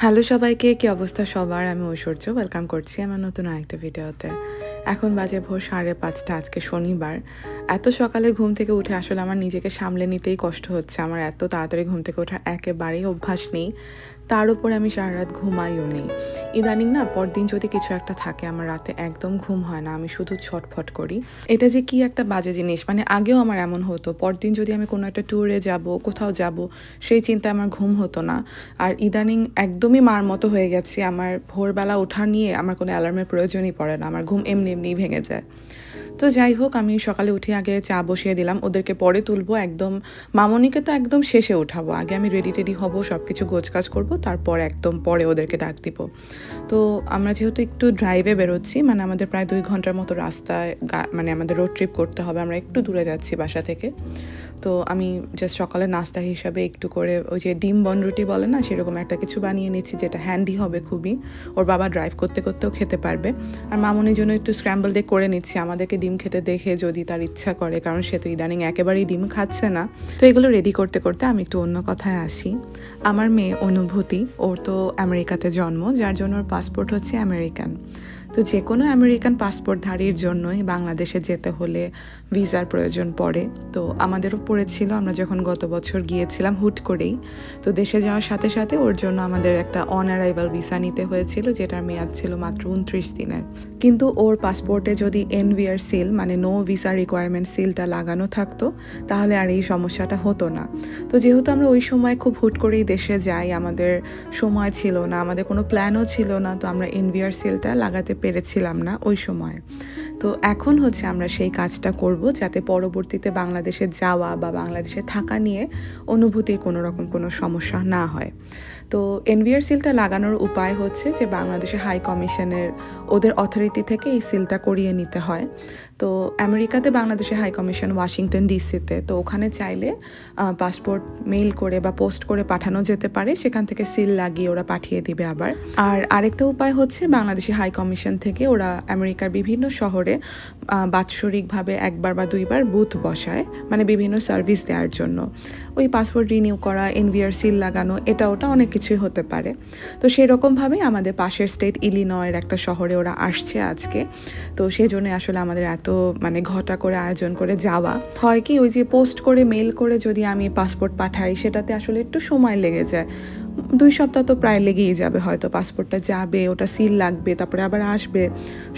Hello সবাইকে, কি অবস্থা সবার? আমি ঐশ্বর্য ওয়েলকাম করছি আমার নতুন আরেকটা ভিডিওতে। এখন বাজে ভোর 5:30, আজকে শনিবার। এত সকালে ঘুম থেকে উঠে আসলে আমার নিজেকে সামলে নিতেই কষ্ট হচ্ছে। আমার এত তাড়াতাড়ি ঘুম থেকে ওঠার একেবারেই অভ্যাস নেই। তার উপরে আমি সারারাত ঘুমাইও নেই। ইদানিং না পরদিন যদি কিছু একটা থাকে আমার রাতে একদম ঘুম হয় না। আমি শুধু ছটফট করি। এটা যে কি একটা বাজে জিনিস, মানে আগেও আমার এমন হতো। পরদিন যদি আমি কোনো একটা ট্যুরে যাবো, কোথাও যাবো, সেই চিন্তায় আমার ঘুম হতো না। আর ইদানিং একদমই মার মতো হয়ে গেছি। আমার ভোরবেলা ওঠা নিয়ে আমার কোনো অ্যালার্মের প্রয়োজনই পড়ে না। আমার ঘুম এমনি এমনিই ভেঙে যায়। তো যাই হোক, আমি সকালে উঠে আগে চা বসিয়ে দিলাম। ওদেরকে পরে তুলবো একদম। মামনিকে তো একদম শেষে উঠাবো। আগে আমি রেডি-টেডি হবো, সবকিছু গোছগাছ করবো। তারপর একদম পরে ওদেরকে ডাক দিব। তো আমরা যেহেতু একটু ড্রাইভে বেরোচ্ছি, মানে আমাদের প্রায় 2 ঘন্টার মতো রাস্তায় মানে আমাদের রোড ট্রিপ করতে হবে। আমরা একটু দূরে যাচ্ছি বাসা থেকে। তো আমি জাস্ট সকালে নাস্তা হিসাবে একটু করে ওই যে ডিম বনরুটি বলে না, সেরকম একটা কিছু বানিয়ে নিচ্ছি, যেটা হ্যান্ডি হবে খুবই। ওর বাবা ড্রাইভ করতে করতেও খেতে পারবে। আর মামুনির জন্য একটু স্ক্র্যাম্বল এগ করে নিচ্ছি, আমাদেরকে ডিম খেতে দেখে যদি তার ইচ্ছা করে, কারণ সে তো ইদানিং একেবারেই ডিম খাচ্ছে না। তো এগুলো রেডি করতে করতে আমি একটু অন্য কথায় আসি। আমার মেয়ে অনুভূতি, ওর তো আমেরিকাতে জন্ম, যার জন্য ওর পাসপোর্ট হচ্ছে আমেরিকান। তো যে কোনো আমেরিকান পাসপোর্টধারীর জন্যই বাংলাদেশে যেতে হলে ভিসার প্রয়োজন পড়ে। তো আমাদেরও পড়েছিল, আমরা যখন গত বছর গিয়েছিলাম হুট করেই। তো দেশে যাওয়ার সাথে সাথে ওর জন্য আমাদের একটা অন অ্যারাইভাল ভিসা নিতে হয়েছিল, যেটার মেয়াদ ছিল মাত্র 29 দিনের। কিন্তু ওর পাসপোর্টে যদি এনভিআর সিল, মানে নো ভিসা রিকোয়ারমেন্ট সিলটা লাগানো থাকতো, তাহলে আর এই সমস্যাটা হতো না। তো যেহেতু আমরা ওই সময় খুব হুট করেই দেশে যাই, আমাদের সময় ছিল না, আমাদের কোনো প্ল্যানও ছিল না, তো আমরা এনভিআর সিলটা লাগাতে পেরেছিলাম না ওই সময়। তো এখন হচ্ছে আমরা সেই কাজটা করব, যাতে পরবর্তীতে বাংলাদেশে যাওয়া বা বাংলাদেশে থাকা নিয়ে অনুভূতির কোনো রকম কোনো সমস্যা না হয়। তো এনভিআর সিলটা লাগানোর উপায় হচ্ছে যে বাংলাদেশে হাই কমিশনের ওদের অথরিটি থেকে এই সিলটা করিয়ে নিতে হয়। তো আমেরিকাতে বাংলাদেশে হাই কমিশন ওয়াশিংটন ডিসিতে, তো ওখানে চাইলে পাসপোর্ট মেইল করে বা পোস্ট করে পাঠানো যেতে পারে, সেখান থেকে সিল লাগিয়ে ওরা পাঠিয়ে দিবে আবার। আর আরেকটা উপায় হচ্ছে বাংলাদেশি হাই কমিশন থেকে ওরা আমেরিকার বিভিন্ন শহরে বাৎসরিকভাবে একবার বা দুইবার বুথ বসায়, মানে বিভিন্ন সার্ভিস দেওয়ার জন্য। ওই পাসপোর্ট রিনিউ করা, এনভিআর সিল লাগানো, এটা ওটা অনেক কিছুই হতে পারে। তো সেরকমভাবেই আমাদের পাশের স্টেট ইলিনয়ের একটা শহরে ওরা আসছে আজকে। তো সেই জন্য আসলে আমাদের এত মানে ঘটা করে আয়োজন করে যাওয়া হয়। কি ওই যে পোস্ট করে মেল করে যদি আমি পাসপোর্ট পাঠাই, সেটাতে আসলে একটু সময় লেগে যায়। 2 সপ্তাহ তো প্রায় লেগেই যাবে হয়তো। পাসপোর্টটা যাবে, ওটা সিল লাগবে, তারপরে আবার আসবে,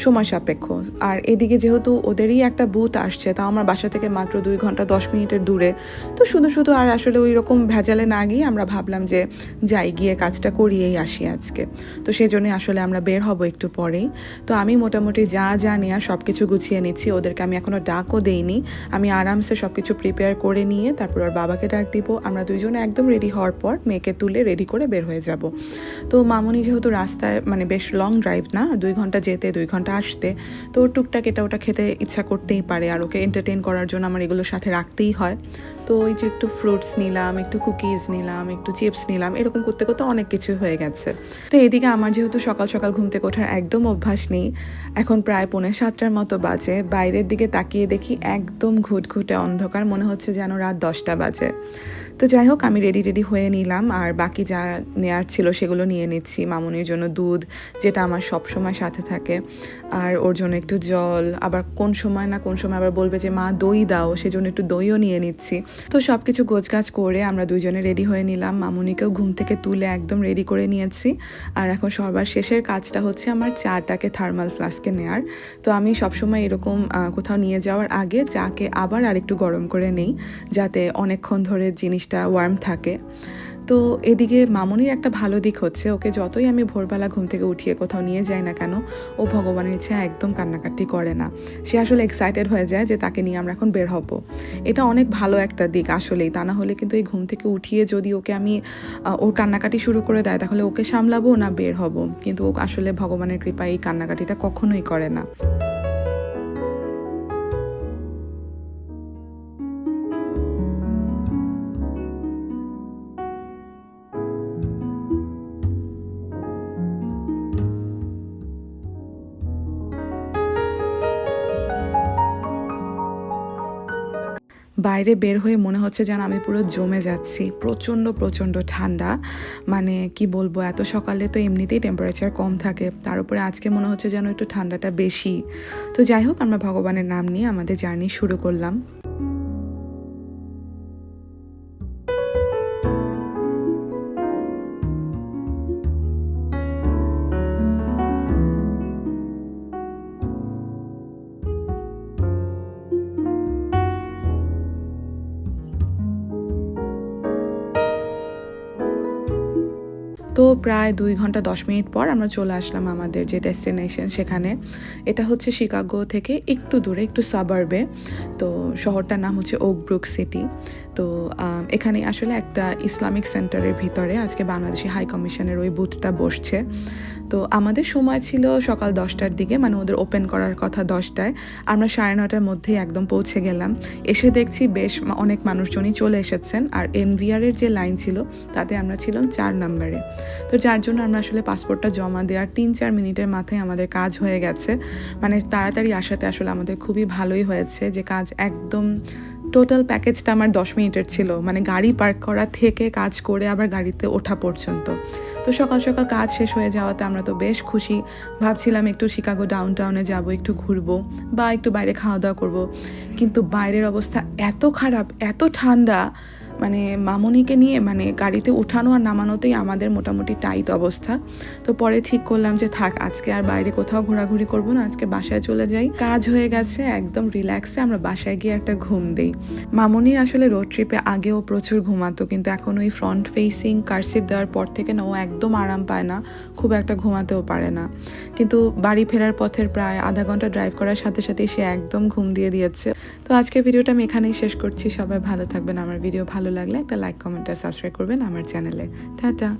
সময় সাপেক্ষ। আর এদিকে যেহেতু ওদেরই একটা বুথ আসছে, তাও আমার বাসা থেকে মাত্র 2 ঘন্টা 10 মিনিটের দূরে। তো শুধু শুধু আর আসলে ওই রকম ভেজালে না গিয়ে আমরা ভাবলাম যে যাই, গিয়ে কাজটা করিয়েই আসি আজকে। তো সেই জন্যই আসলে আমরা বের হব একটু পরেই। তো আমি মোটামুটি যা যা নেওয়ার সব কিছু গুছিয়ে নিচ্ছি। ওদেরকে আমি এখনও ডাকও দেইনি। আমি আরামসে সব কিছু প্রিপেয়ার করে নিয়ে তারপর ওর বাবাকে ডাক দিব। আমরা দুইজনে একদম রেডি হওয়ার পর মেয়েকে তুলে রেডি করে বের হয়ে যাব। তো মামুনি যেহেতু রাস্তায়, মানে বেশ লং ড্রাইভ না, 2 ঘন্টা যেতে 2 ঘন্টা আসতে, তো টুকটাক এটা ওটা খেতে ইচ্ছা করতেই পারে, আর ওকে এন্টারটেইন করার জন্য আমার এগুলো সাথে রাখতেই হয়। তো ওই যে একটু ফ্রুটস নিলাম, একটু কুকিজ নিলাম, একটু চিপস নিলাম, এরকম করতে করতে অনেক কিছু হয়ে গেছে। তো এদিকে আমার যেহেতু সকাল সকাল ঘুম থেকে ওঠার একদম অভ্যাস নেই, এখন প্রায় 6:45 মতো বাজে। বাইরের দিকে তাকিয়ে দেখি একদম ঘুটঘুটে অন্ধকার, মনে হচ্ছে যেন রাত 10টা বাজে। তো যাই হোক, আমি রেডি হয়ে নিলাম, আর বাকি যা নেয়ার ছিল সেগুলো নিয়ে নিচ্ছি। মামুনির জন্য দুধ, যেটা আমার সব সময় সাথে থাকে, আর ওর জন্য একটু জল, আবার কোন সময় না কোন সময় আবার বলবে যে মা দই দাও, সেজন্য একটু দইও নিয়ে নিচ্ছি। তো সব কিছু গোছগাছ করে আমরা দুইজনে রেডি হয়ে নিলাম। মামুনিকেও ঘুম থেকে তুলে একদম রেডি করে নিয়েছি। আর এখন সবার শেষের কাজটা হচ্ছে আমার চাটাকে থার্মাল ফ্লাস্কে নেয়ার। তো আমি সবসময় এরকম কোথাও নিয়ে যাওয়ার আগে চাকে আবার আরেকটু গরম করে নেই, যাতে অনেকক্ষণ ধরে জিনিসটা ওয়ার্ম থাকে। তো এদিকে মামুনির একটা ভালো দিক হচ্ছে, ওকে যতই আমি ভোরবেলা ঘুম থেকে উঠিয়ে কোথাও নিয়ে যাই না কেন, ও ভগবানের ইচ্ছা একদম কান্নাকাটি করে না। সে আসলে এক্সাইটেড হয়ে যায় যে তাকে নিয়ে আমরা এখন বের হব। এটা অনেক ভালো একটা দিক আসলেই। তা না হলে কিন্তু এই ঘুম থেকে উঠিয়ে যদি ওকে আমি ওর কান্নাকাটি শুরু করে দেয়, তাহলে ওকে সামলাবো না বের হব। কিন্তু ও আসলে ভগবানের কৃপায় এই কান্নাকাটিটা কখনোই করে না। বাইরে বের হয়ে মনে হচ্ছে যেন আমি পুরো জমে যাচ্ছি, প্রচণ্ড প্রচণ্ড ঠান্ডা। মানে কি বলবো, এত সকালে তো এমনিতেই টেম্পারেচার কম থাকে, তার উপরে আজকে মনে হচ্ছে যেন একটু ঠান্ডাটা বেশি। তো যাই হোক, আমরা ভগবানের নাম নিয়ে আমাদের জার্নি শুরু করলাম। তো প্রায় 2 ঘন্টা 10 মিনিট পর আমরা চলে আসলাম আমাদের যে ডেস্টিনেশন সেখানে। এটা হচ্ছে শিকাগো থেকে একটু দূরে, একটু সাবারবে। তো শহরটার নাম হচ্ছে ওক ব্রুক সিটি। তো এখানে আসলে একটা ইসলামিক সেন্টারের ভিতরে আজকে বাংলাদেশি হাই কমিশনের ওই বুথটা বসছে। তো আমাদের সময় ছিল সকাল 10টার দিকে, মানে ওদের ওপেন করার কথা 10টায়। আমরা 9:30টার মধ্যেই একদম পৌঁছে গেলাম। এসে দেখছি বেশ অনেক মানুষজনই চলে এসেছেন, আর এনভিআরের যে লাইন ছিল তাতে আমরা ছিলাম 4 নম্বরে। তো যার জন্য আমরা আসলে পাসপোর্টটা জমা দেওয়ার 3-4 মিনিটের মাথায় আমাদের কাজ হয়ে গেছে। মানে তাড়াতাড়ি আসাতে আসলে আমাদের খুবই ভালোই হয়েছে যে কাজ একদম টোটাল প্যাকেজটা আমার 10 মিনিটের ছিল, মানে গাড়ি পার্ক করা থেকে কাজ করে আবার গাড়িতে ওঠা পর্যন্ত। তো সকাল সকাল কাজ শেষ হয়ে যাওয়াতে আমরা তো বেশ খুশি। ভাবছিলাম একটু শিকাগো ডাউনটাউনে যাব, একটু ঘুরবো বা একটু বাইরে খাওয়া দাওয়া করবো, কিন্তু বাইরের অবস্থা এত খারাপ, এত ঠান্ডা, মানে মামনিকে নিয়ে মানে গাড়িতে উঠানো আর নামানোতেই আমাদের মোটামুটি টাইট অবস্থা। তো পরে ঠিক করলাম যে থাক, আজকে আর বাইরে কোথাও ঘোরাঘুরি করবো না, আজকে বাসায় চলে যাই। কাজ হয়ে গেছে, একদম রিল্যাক্সে আমরা বাসায় গিয়ে একটা ঘুম দেই। মামনির আসলে রোড ট্রিপে আগেও প্রচুর ঘুমাতো, কিন্তু এখন ওই ফ্রন্ট ফেসিং কার সিট দেওয়ার পর থেকে না ও একদম আরাম পায় না, খুব একটা ঘুমাতেও পারে না। কিন্তু বাড়ি ফেরার পথের প্রায় আধা ঘন্টা ড্রাইভ করার সাথে সাথেই সে একদম ঘুম দিয়ে দিয়েছে। তো আজকে ভিডিওটা আমি এখানেই শেষ করছি। সবাই ভালো থাকবেন। আমার ভিডিও ভালো লাগলে একটা লাইক, কমেন্ট আর সাবস্ক্রাইব করবেন আমার চ্যানেলে। টাটা।